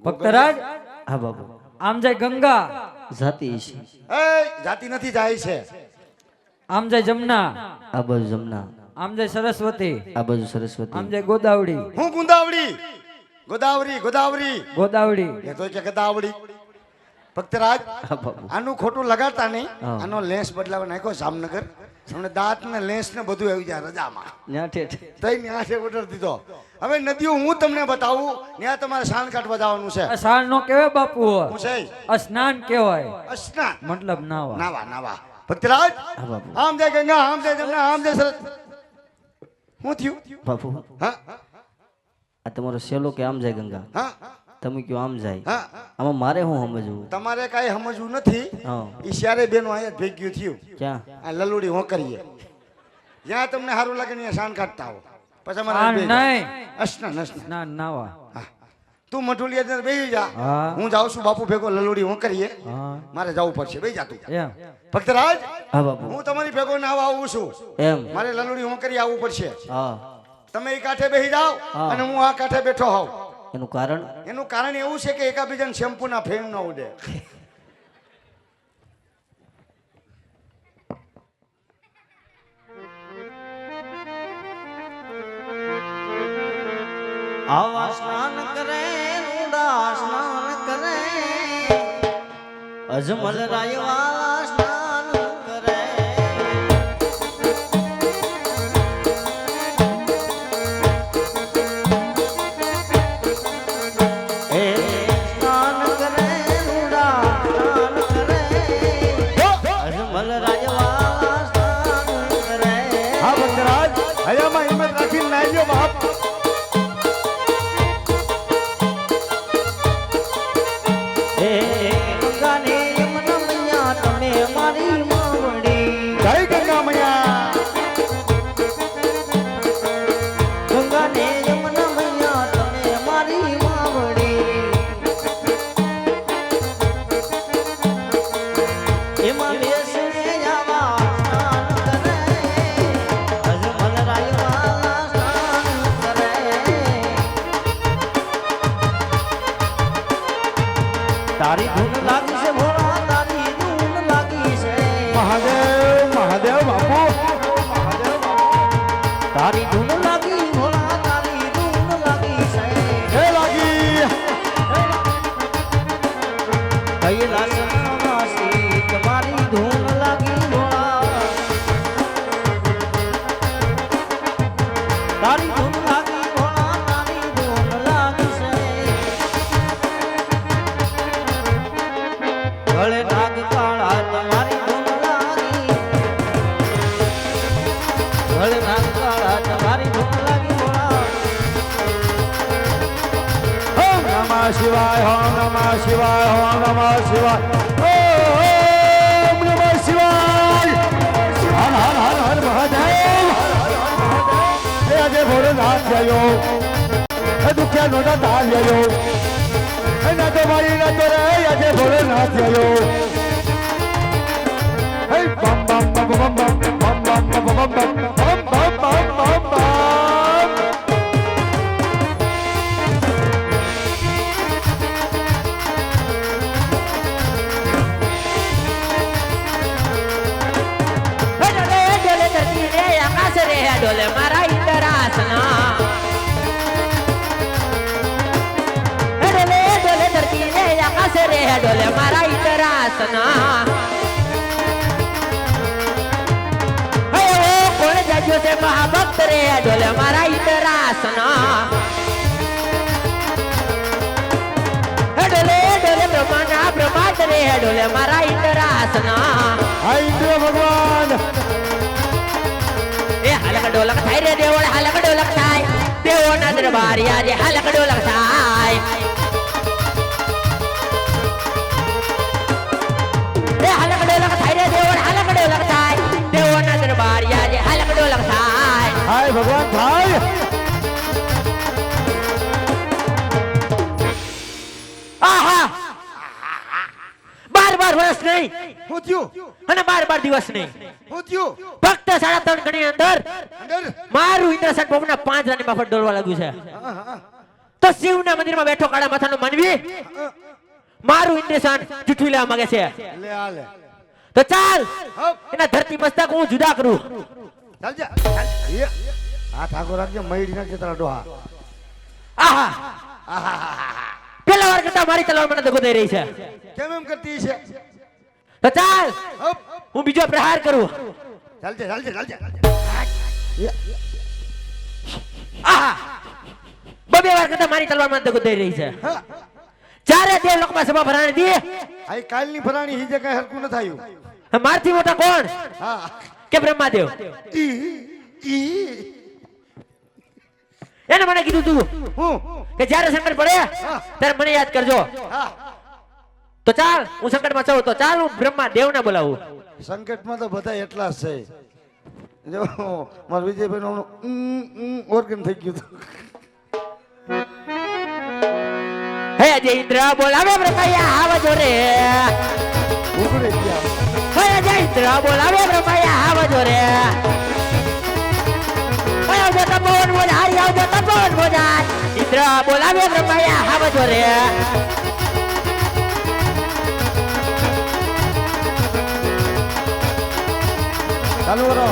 ભક્તરાજ હા બાપુ આમ જાય ગંગા જાતી છે એ જાતિ નથી જાય છે. આમ જાય જમના આ બાજુ જમના આમ જાય સરસ્વતી આ બાજુ સરસ્વતી આમ જાય ગોદાવરી હું ગુંદાવડી ગોદાવરી ગોદાવરી ગોદાવરી એ તો કે ગદાવડી. ભક્તરાજ હા બાપુ આનું ખોટું લગાડતા નહીં. હા. આનો લેન્સ બદલાવા નાખ્યો જામનગર. તમને દાંત ને લેન્સ ને બધું આવી જાય રજામાં. ન્યા ઠેઠ તઈ ન્યા છે ઓર્ડર દીધો. હવે નદીઓ હું તમને બતાવું ત્યાં તમારે શાન કાઢવા જવાનું છે. આ સાળ નો કેવાય બાપુ હું છે આ સ્નાન કેવાય અસ્નાન મતલબ નાવા નાવા નાવા. ભક્તરાજ હા બાપુ આમ જાય ગંગા આમ જાય જમના આમ જાય સરસ. શું થયું? બાપુ હા આ તમારો સેલો કે આમ જાય ગંગા હા તમે કયો આમ જાય હા આમાં મારે શું સમજવું તમારે કાંઈ સમજવું નથી. હા ઈશારે બેનો અહીંયા જ ભેગ્યું થયું. ક્યાં આ લલુડી હું કરીએ જ્યાં તમને સારું લાગે ને શાન કાઢતા આવો. પછી આ અમારે નહીં અસ્નાન અસ્નાન. સ્નાન નાવા હા. તું મઠુલિયા બેસી જા. હા. હું જાઉં છું બાપુ ભેગો લલુડી હું કરીએ. હા મારે જવું પડશે બેસી જા તું. એમ ભક્તરાજ હા બાપુ હું તમારી ભેગો નાવા આવું છું. એમ મારે લલુડી હું કરી આવવું પડશે. હા તમે એ કાંઠે બેસી જાઓ હા. અને હું આ કાંઠે બેઠો હોઉં. એનું કારણ એનું કારણ એવું છે કે એકાબીજાને શેમ્પૂના ફેમ ન ઉડે. આવા સ્નાન કરે ઊંડા સ્નાન કરે અજમલ રાયવા સ્નાન કરે એ સ્નાન કરે ઊંડા સ્નાન કરે અજમલ રાયવા સ્નાન કરે હા ભક્તરાજ હયામાં હિંમત રાખીને નાહી બાપ. એ ગંગાને યમુના મૈયા તમે મારી માવડી જય ગંગા મૈયા. ગંગાને યમુના મૈયા તમે મારી માવડી એમાં બેસને આવા સ્નાન કરે અજમલ રાયવા સ્નાન કરે તારી ધૂન લાગી છે ભોળા તારી ધૂન લાગી છે મહાદેવ મહાદેવ બાપુ મહાદેવ બાપુ. તારી ધૂન લાગી ભોળા તારી ધૂન લાગી છે હે લાગી કૈલાસના વાસી તમારી ધૂન લાગી ભોળા તારી ધૂન લાગી ભોળા તારી ધૂન લાગી છે ગળે નાગ કાળા તમારી ધૂન લાગી ગળે નાગ કાળા તમારી ધૂન લાગી ભોળા ઓમ નમઃ શિવાય ઓમ નમઃ શિવાય ઓમ નમઃ શિવાય ઓમ નમઃ શિવાય. હર હર હર હર મહાદેવ. એ આજે ભોળોનાથ ગયો એ દુખ્યા નો દાતા ગયો એ ના તો મારી ના તો રે આજે ભોળોનાથ ગયો. હે બમ બમ બમ બમ બમ બમ બમ બમ બમ બમ બમ બમ બમ બમ. ડોલે ડોલે ધરતી રે આકાશ રે ડોલે મારા ઇન્દ્રાસના ડોલે ડોલે ધરતી રે આકાશ રે ડોલે મારા ઇન્દ્રાસના હે ઓ કોણ જાગ્યો છે મહાભક્ત રે ડોલે મારા ઇન્દ્રાસના ડોલે ડોલે બ્રહ્માના બ્રહ્માંડ રે ડોલે મારા ઇન્દ્રાસના આ ઇન્દ્ર ભગવાન એ હલક ડોલક થાય રે દેવળ હલક ડોલક થાય દેવો ના દરબાર આજે હલક ડોલક થાય એ હલક ડોલક થાય રે દેવળ હલક ડોલક થાય દેવો ના દરબાર આજે હલક ડોલક થાય હાય ભગવાન થાય. આહા 12 વર્ષ નહીં શું થયું અને 12 દિવસ નહીં શું થયું ફક્ત 3.5 કણી અંદર અંદર મારું ઇન્દ્રસન બોમના 5 રાની માફત ડોલવા લાગ્યું છે હા હા તો તો શિવના મંદિરમાં બેઠો કાળા માથાનો માનવી મારું ઇન્દ્રસાન જૂઠું લેવા માંગે છે. લે આ લે તો ચાલ હપ એના ધરતી મસ્તક હું જુદા કરું. ચાલ જા એ આ ઠાકોર રાખજે મયડી નાખજે તારા ડોહા આહા પેલા વાર કરતા મારી તલવાર મને દગો દઈ રહી છે. કેમ એમ કરતી છે તો ચાલ હપ હું બીજો પ્રહાર કરું. ચાલજે આહા બબે વાર કરતા મારી તલવાર મને દગો દઈ રહી છે. હા ચારે દેવ લોકમાં સભા ભરાણી દી. આ કાલની ફરાણી હી જે કઈ હરકું ન થાયું મારથી મોટા કોણ હા કે બ્રહ્માદેવ? ઈ એને મને કીધું તું હું કે જ્યારે સંકટ પડે ત્યારે મને યાદ કરજો. હા તો ચાલ હું સંકટમાં છું તો ચાલ હું બ્રહ્માદેવને બોલાવું. સંકટમાં તો બધા એટલા જ છે જો મારા વિજયભાઈ નું ઓર્ગન થઈ ગયું હતું. હે જય ઇન્દ્ર બોલાવે બ્રહ્મયા આવજો રે. ઉઘડે ગયા હે જય ઇન્દ્ર બોલાવે બ્રહ્મયા આવજો રે. આવજો તપોવન મોજારી આવજો તપોવન મોજાર. ઇન્દ્ર બોલાવે બ્રહ્મયા આવજો રે. ચાલુ કરો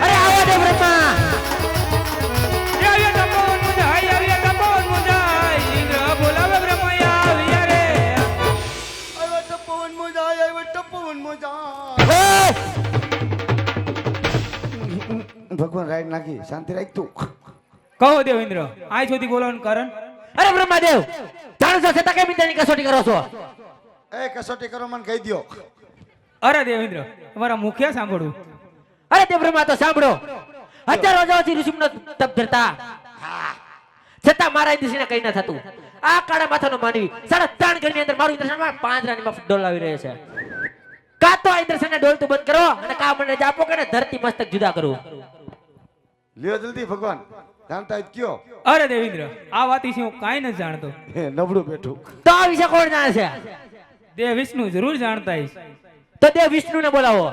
અરે આવો દે બ્રહ્મા. હે! ભગવાન રાઈડ નાખી શાંતિ રાખ તું કહો દેવેન્દ્ર આ સુધી બોલાવવાનું કારણ? અરે બ્રહ્માદેવ જાણો છો છતાં કેમ ઇન્દ્રની કસોટી કરો છો? એ કસોટી કરો મને કહી દ્યો અરે દેવેન્દ્ર તમારા મુખ્ય સાંભળવું. અરે તે બ્રહ્મા તો સાંભળો. હજારો વર્ષોથી ઋષિમુનિઓ તપ ધરતા છતાં મારા ઇન્દ્રસિંહને કઈ ન થતું. આ કાળા માથાનો માનવી 3.5 ઘરની અંદર મારું ઇન્દ્રસનમાં 5 રાની માં ડોલાવી રહ્યો છે. કા તો આ ઇન્દ્રસનને ડોલતું બંધ કરો અને કા મને રજા આપો કે ધરતી મસ્તક જુદા કરું. લ્યો જલ્દી ભગવાન જાણતા જ કયો અરે દેવેન્દ્ર આ વાત વિશે હું કાંઈ નથી જાણતો. હે નબળું બેઠું તો આ વિશે કોણ જાણે છે? દેવ વિષ્ણુ જરૂર જાણતા હશે. તો દેવ વિષ્ણુને બોલાવો.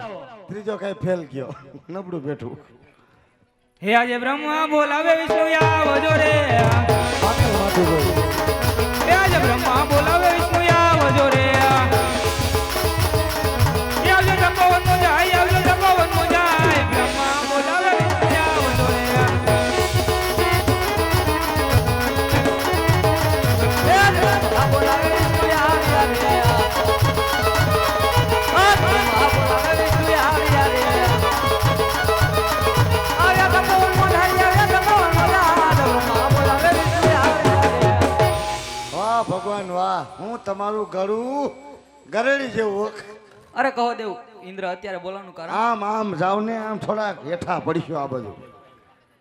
ત્રીજો કઈ ફેલ ગયો નબળું બેઠું હે આજે બ્રહ્મા બોલાવે વિષ્ણુ આવજો રે. માથું માથું બોલ હે આજે બ્રહ્મા બોલાવે વિષ્ણુ આવજો રે. હે આવજો તપોવન મોજાય આવજો તપોવન મોજાય. બ્રહ્મા બોલાવે વિષ્ણુ આવજો રે. હે બ્રહ્મા બોલાવે વિષ્ણુ આવજો રે. બ્રહ્મા બોલાવે વિષ્ણુ આવજો રે. આવ્યા તપોવન મોજાય આવ્યા તપોવન મોજાય. બ્રહ્મા બોલાવે વિષ્ણુ આવજો રે. વાહ ભગવાન વાહ હું તમારું ગળું ગરેડી જેવું અરે કહો દેવ ઇન્દ્ર અત્યારે બોલાવવાનું કારણ? આમ આમ જાવ ને આમ થોડાક હેઠા પડીશું આ બધું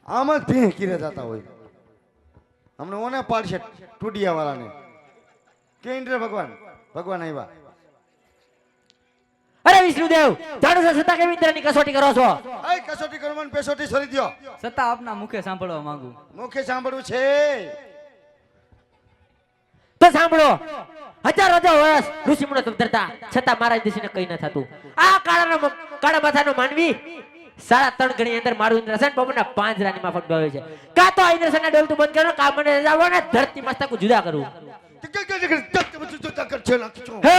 આમ જ ભીહ કીરે જતા હોય અમને ઓને પાડશે ટુડિયા વાળાને કે ઇન્દ્ર ભગવાન ભગવાન આવ્યા અરે વિષ્ણુદેવ જાણો છો છતાં કેમ ઇન્દ્રની કસોટી કરો છો? એ કસોટી કરવાનું પેસોટી છોડી દ્યો છતાં આપના મુખે સાંભળવા માંગુ. મુખે સાંભળવું છે તો સાંભળો. હજારો વર્ષ ઋષિમુનિઓ તપ ધરતા છતાં મારા ઇન્દ્રસિંહને કઈ ન થતું. આ કાળા માથાનો માનવી 3.5 ઘણી અંદર મારું ઇન્દ્રસન પવનના 5 રાની માફક ડોલે છે. કા તો આ ઇન્દ્રસનને ડોલતું બંધ કરો કા મને જાવો ને ધરતી મસ્તક જુદા કરું. હે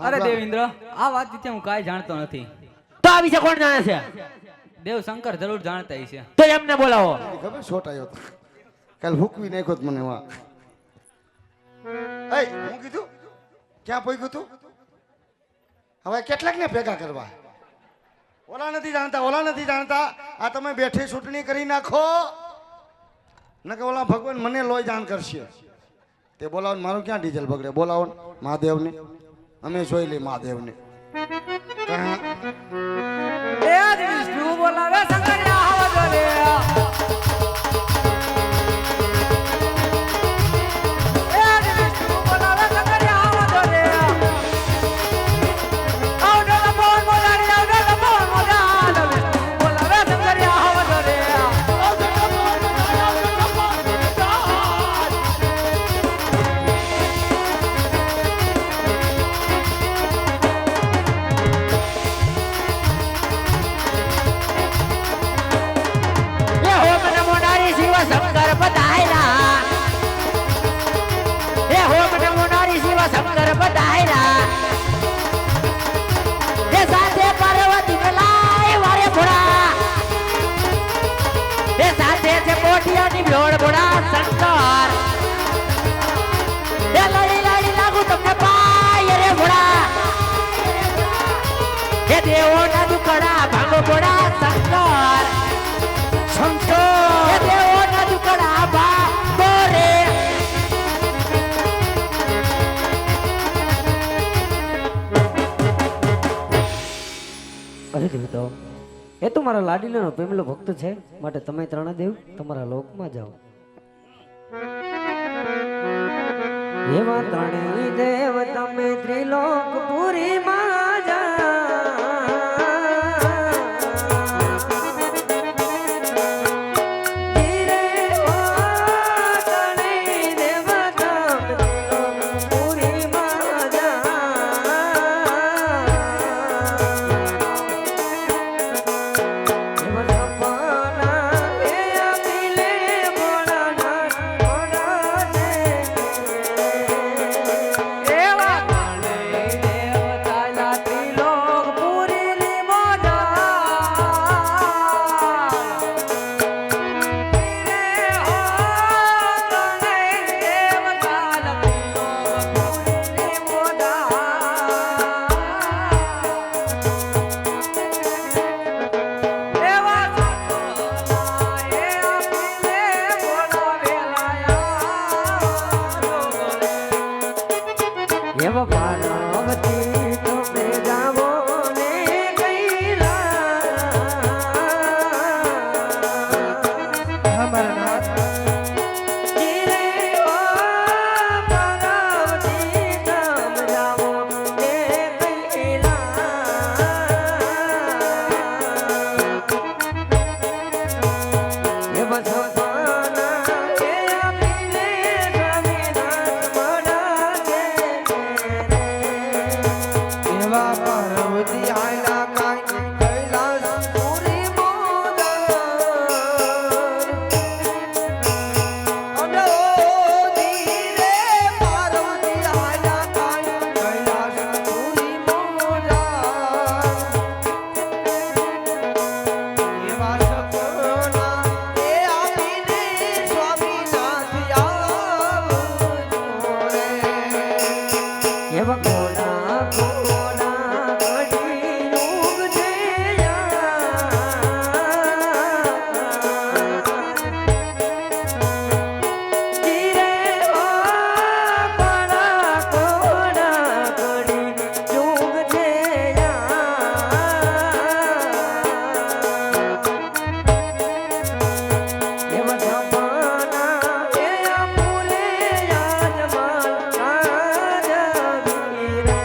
અરે દેવ ઇન્દ્ર આ વાત વિશે હું કાંઈ જાણતો નથી. તો આ વિશે કોણ જાણે છે? દેવ શંકર જરૂર જાણતા હશે. તો એમને બોલાવો. ખબર શોટ આવ્યો હતો. કાલ હુકવી નાખ્યો મને વા એ હું કીધું ક્યાં પોઈગું તું હવે કેટલાક ને ભેગા કરવા ઓલા નથી જાણતા આ તમે બેઠી ચૂંટણી કરી નાખો નકે ઓલા ભગવાન મને લોહી જાણ કરશે તે બોલાવો મારું ક્યાં ડીઝલ બગડે બોલાવો મહાદેવને અમે જોઈ લઈ મહાદેવને હે આજે વિષ્ણુ બોલાવે શંકર આવજો રે. દેવોના દુકડા ભાંગો ઘોડા શંકર શંકર એ દેવોના દુકડા ભાંગો રે અરે દેવતાઓ, એ તો મારા લાડીલાનો પ્રેમલો ભક્ત છે, માટે તમે ત્રણ દેવ તમારા લોકમાં જાઓ. એવા ત્રણેય દેવ તમે ત્રિલોકપુરીમાં જાઓ. ધીરે ઓ ત્રણેય દેવ તમે ત્રિલોકપુરીમાં જાઓ. એવા સપના એ આપીલે ભોળાનાથ ભોળા છે. એવા ત્રણેય દેવતાના ત્રિલોકપુરીની મોજા. ધીરે હો ત્રણેય દેવતાના ત્રિલોકપુરીની મોજા. એવા સપના એ આપીલે ભોળા વેલાયા. એવા પાર્વતી તમે જાવો ને કૈલાસ. ધીરે ઓ પાર્વતી તમે જાવો ને કૈલાસ. એવા સપના એ આપીને સ્વામીનાથ મોઢા છે. એવા પાર્વતી આયલા કાંઈ કૈલાસ પુરી મોદા. અડો ધીરે પાર્વતી આયલા કાંઈ કૈલાસ પુરી મોદા. એવા સપના એ આપીને સ્વામીનાથ આવજો રે. એવા ઘોડા ઘોડા ઘડી યુગ છે. ધીરે ઓ ઘોડા ઘોડા ઘડી યુગ છે. એવા સપના એ આપુને યાદમાં આજવી રે.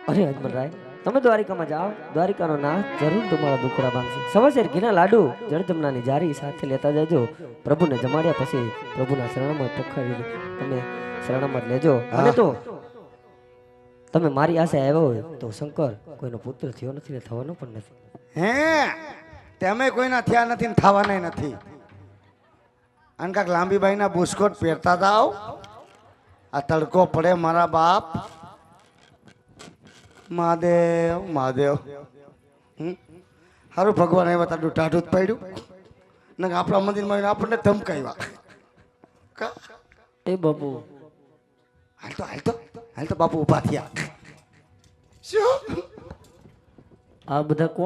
અરે અજમલરાય, તમે દ્વારિકામાં જાઓ, દ્વારિકાનો નાથ જરૂર તમારા દુખડા ભાંગશે. સવાસેર ઘીના લાડુ જળજમનાની જારી સાથે લેતા જજો. પ્રભુને જમાડ્યા પછી પ્રભુના શરણમાં પખાવી તમે શરણમાં જ લેજો. અને તો તમે મારી આશે આવ્યા હોય તો શંકર કોઈનો પુત્ર થયો નથી ને થવાનો પણ નથી. હે તમે કોઈના થયા નથી ને થવાના નથી. અને કાંક લાંબીબાઈના બુસ્કોટ પહેરતા જાઓ. આ તડકો પડે મારા બાપ. મહાદેવ મહાદેવ. સારું ભગવાન આવ્યા તારું ટાઢું જ પડ્યું ને આપણા મંદિરમાં આવીને આપણને ધમકાવ્યા. કા એ બાપુ હાલ તો બાપુ ઊભા થયા. શું આ બધા